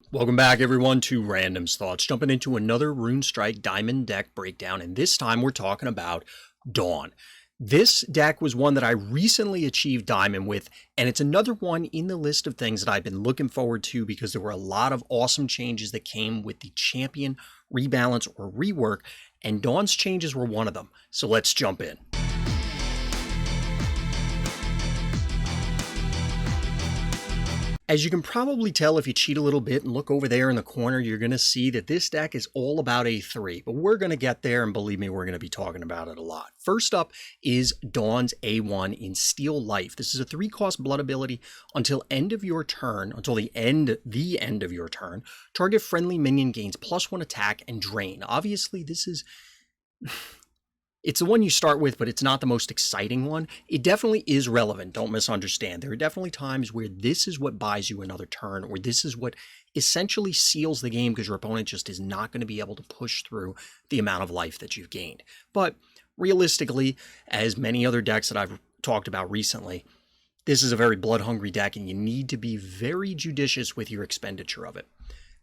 Welcome back everyone to Random's Thoughts, jumping into another Runestrike Diamond deck breakdown, and this time we're talking about Dawn. This deck was one that I recently achieved Diamond with, and it's another one in the list of things that I've been looking forward to because there were a lot of awesome changes that came with the Champion rebalance or rework, and Dawn's changes were one of them. So let's jump in. As you can probably tell if you cheat a little bit and look over there in the corner, you're going to see that this deck is all about A3, but we're going to get there, and believe me, we're going to be talking about it a lot. First up is Dawn's A1 in Steal Life. This is a 3-cost blood ability until end of your turn, until the end of your turn. Target friendly minion gains +1 attack and drain. Obviously, this is... It's the one you start with, but it's not the most exciting one. It definitely is relevant, don't misunderstand. There are definitely times where this is what buys you another turn, or this is what essentially seals the game because your opponent just is not going to be able to push through the amount of life that you've gained. But realistically, as many other decks that I've talked about recently, this is a very blood-hungry deck, and you need to be very judicious with your expenditure of it.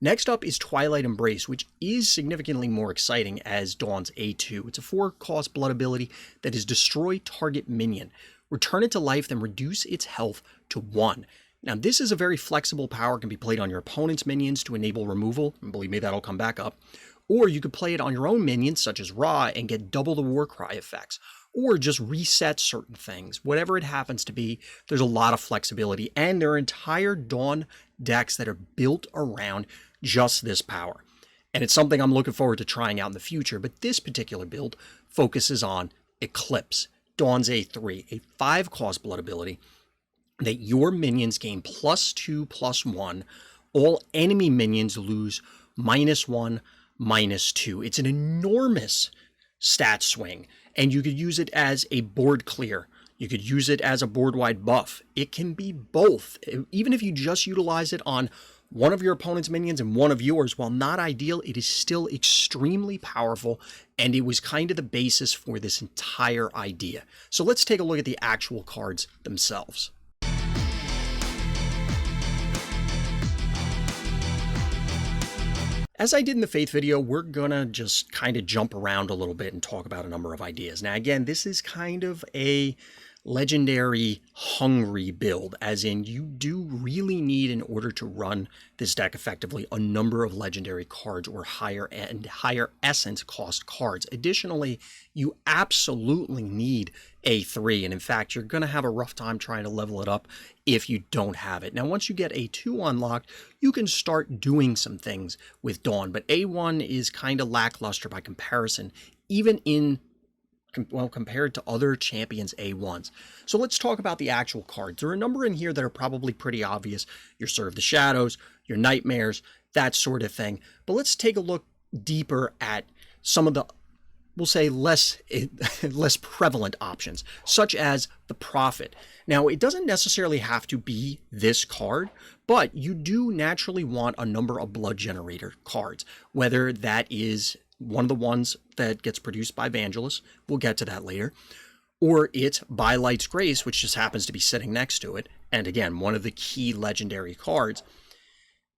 Next up is Twilight Embrace, which is significantly more exciting as Dawn's A2. It's a 4-cost blood ability that is destroy target minion. Return it to life, then reduce its health to 1. Now, this is a very flexible power, can be played on your opponent's minions to enable removal, and believe me, that'll come back up. Or you could play it on your own minions, such as Ra, and get double the Warcry effects. Or just reset certain things. Whatever it happens to be, there's a lot of flexibility, and there are entire Dawn decks that are built around just this power. And it's something I'm looking forward to trying out in the future, but this particular build focuses on Eclipse, Dawn's A3, a 5-cost blood ability that your minions gain +2/+1. All enemy minions lose -1, -2. It's an enormous stat swing, and you could use it as a board clear. You could use it as a board-wide buff. It can be both. Even if you just utilize it on one of your opponent's minions and one of yours, while not ideal, it is still extremely powerful, and it was kind of the basis for this entire idea. So let's take a look at the actual cards themselves. As I did in the Faith video, we're gonna just kind of jump around a little bit and talk about a number of ideas. Now again, this is kind of a legendary hungry build, as in you do really need, in order to run this deck effectively, a number of legendary cards or higher essence cost cards. Additionally, you absolutely need A3, and in fact you're going to have a rough time trying to level it up if you don't have it. Now once you get A2 unlocked, you can start doing some things with Dawn, but A1 is kind of lackluster by comparison, even in compared to other champions A1s. So let's talk about the actual cards. There are a number in here that are probably pretty obvious. Your Serve the Shadows, your Nightmares, that sort of thing. But let's take a look deeper at some of the, we'll say, less prevalent options, such as the Prophet. Now, it doesn't necessarily have to be this card, but you do naturally want a number of blood generator cards, whether that is one of the ones that gets produced by Vangelis, we'll get to that later, or it's By Light's Grace, which just happens to be sitting next to it, and again, one of the key legendary cards.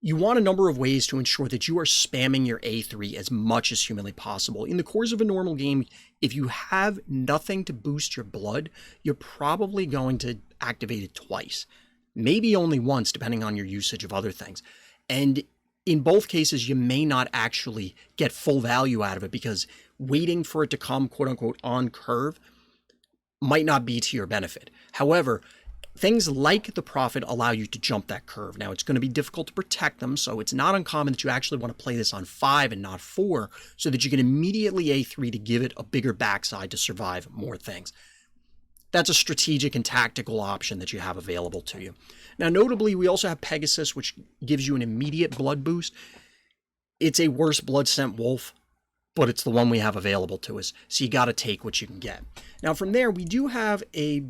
You want a number of ways to ensure that you are spamming your A3 as much as humanly possible. In the course of a normal game, if you have nothing to boost your blood, you're probably going to activate it twice, maybe only once, depending on your usage of other things. And in both cases, you may not actually get full value out of it because waiting for it to come, quote unquote, on curve might not be to your benefit. However, things like the Prophet allow you to jump that curve. Now, it's going to be difficult to protect them, so it's not uncommon that you actually want to play this on 5 and not 4 so that you can immediately A3 to give it a bigger backside to survive more things. That's a strategic and tactical option that you have available to you. Now, notably, we also have Pegasus, which gives you an immediate blood boost. It's a worse blood scent wolf, but it's the one we have available to us, so you got to take what you can get. Now, from there, we do have a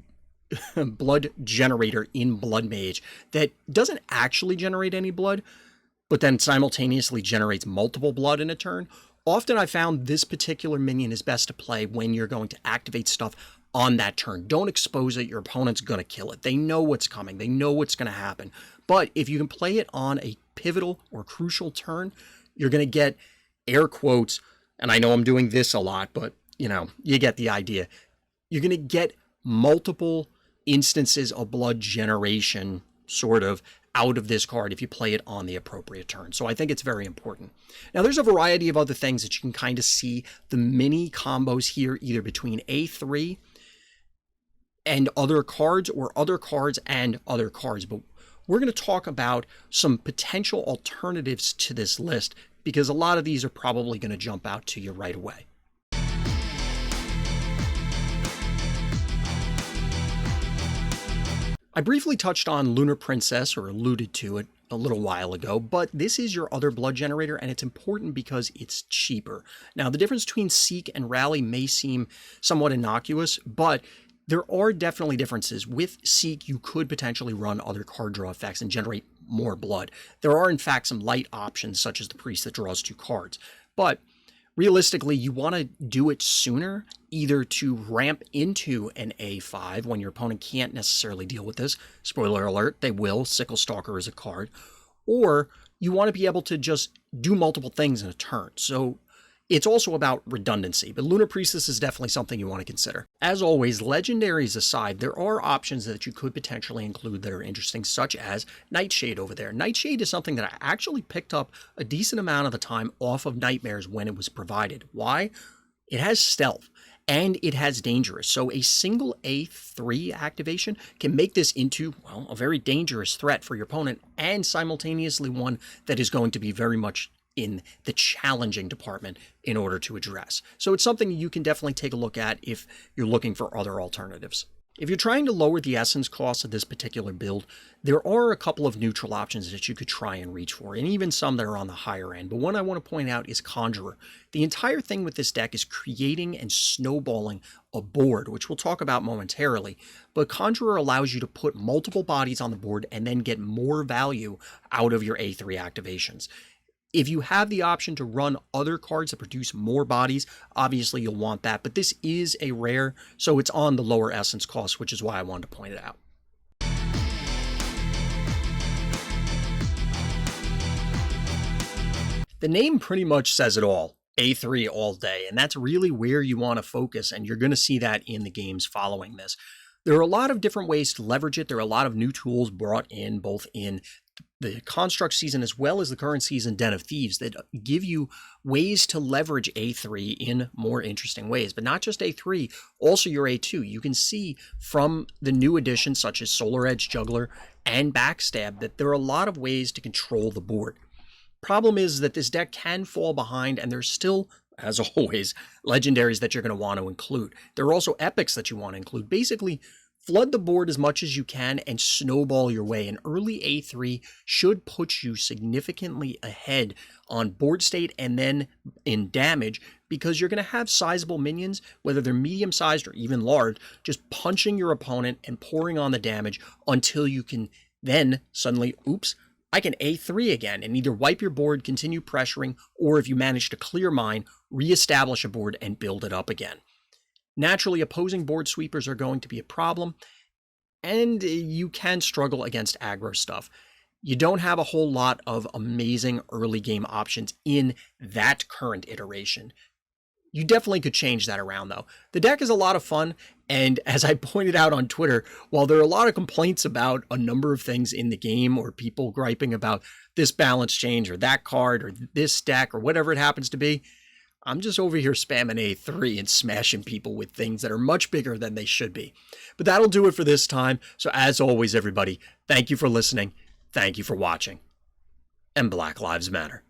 blood generator in Blood Mage that doesn't actually generate any blood, but then simultaneously generates multiple blood in a turn. Often I found this particular minion is best to play when you're going to activate stuff on that turn. Don't expose it. Your opponent's going to kill it. They know what's coming. They know what's going to happen. But if you can play it on a pivotal or crucial turn, you're going to get, air quotes, and I know I'm doing this a lot, but you know, you get the idea. You're going to get multiple instances of blood generation sort of out of this card if you play it on the appropriate turn. So I think it's very important. Now there's a variety of other things that you can kind of see the mini combos here, either between A3 and other cards or other cards and other cards. But we're going to talk about some potential alternatives to this list because a lot of these are probably going to jump out to you right away. I briefly touched on Lunar Princess, or alluded to it a little while ago, but this is your other blood generator, and it's important because it's cheaper. Now, the difference between Seek and Rally may seem somewhat innocuous, but there are definitely differences. With Seek, you could potentially run other card draw effects and generate more blood. There are, in fact, some light options, such as the Priest that draws 2 cards. But realistically, you want to do it sooner, either to ramp into an A5 when your opponent can't necessarily deal with this. Spoiler alert, they will. Sickle Stalker is a card. Or you want to be able to just do multiple things in a turn. So it's also about redundancy, but Lunar Priestess is definitely something you want to consider. As always, legendaries aside, there are options that you could potentially include that are interesting, such as Nightshade over there. Nightshade is something that I actually picked up a decent amount of the time off of Nightmares when it was provided. Why? It has stealth and it has dangerous. So a single A3 activation can make this into, well, a very dangerous threat for your opponent and simultaneously one that is going to be very much in the challenging department in order to address. So it's something you can definitely take a look at if you're looking for other alternatives. If you're trying to lower the essence cost of this particular build, there are a couple of neutral options that you could try and reach for, and even some that are on the higher end. But one I want to point out is Conjurer. The entire thing with this deck is creating and snowballing a board, which we'll talk about momentarily. But Conjurer allows you to put multiple bodies on the board and then get more value out of your A3 activations. If you have the option to run other cards that produce more bodies, obviously you'll want that, but this is a rare, so it's on the lower essence cost, which is why I wanted to point it out. The name pretty much says it all. A3 all day, and that's really where you want to focus, and you're going to see that in the games following this. There are a lot of different ways to leverage it. There are a lot of new tools brought in, both in the Construct season as well as the current season Den of Thieves, that give you ways to leverage A3 in more interesting ways. But not just A3, also your A2. You can see from the new additions such as Solar Edge Juggler and Backstab that there are a lot of ways to control the board. Problem is that this deck can fall behind, and there's still, as always, legendaries that you're going to want to include. There are also epics that you want to include. Basically, flood the board as much as you can and snowball your way. An early A3 should put you significantly ahead on board state and then in damage, because you're going to have sizable minions, whether they're medium-sized or even large, just punching your opponent and pouring on the damage until you can then suddenly, oops, I can A3 again and either wipe your board, continue pressuring, or if you manage to clear mine, reestablish a board and build it up again. Naturally, opposing board sweepers are going to be a problem, and you can struggle against aggro stuff. You don't have a whole lot of amazing early game options in that current iteration. You definitely could change that around, though. The deck is a lot of fun, and as I pointed out on Twitter, while there are a lot of complaints about a number of things in the game, or people griping about this balance change or that card or this deck or whatever it happens to be, I'm just over here spamming A3 and smashing people with things that are much bigger than they should be. But that'll do it for this time. So as always, everybody, thank you for listening. Thank you for watching. And Black Lives Matter.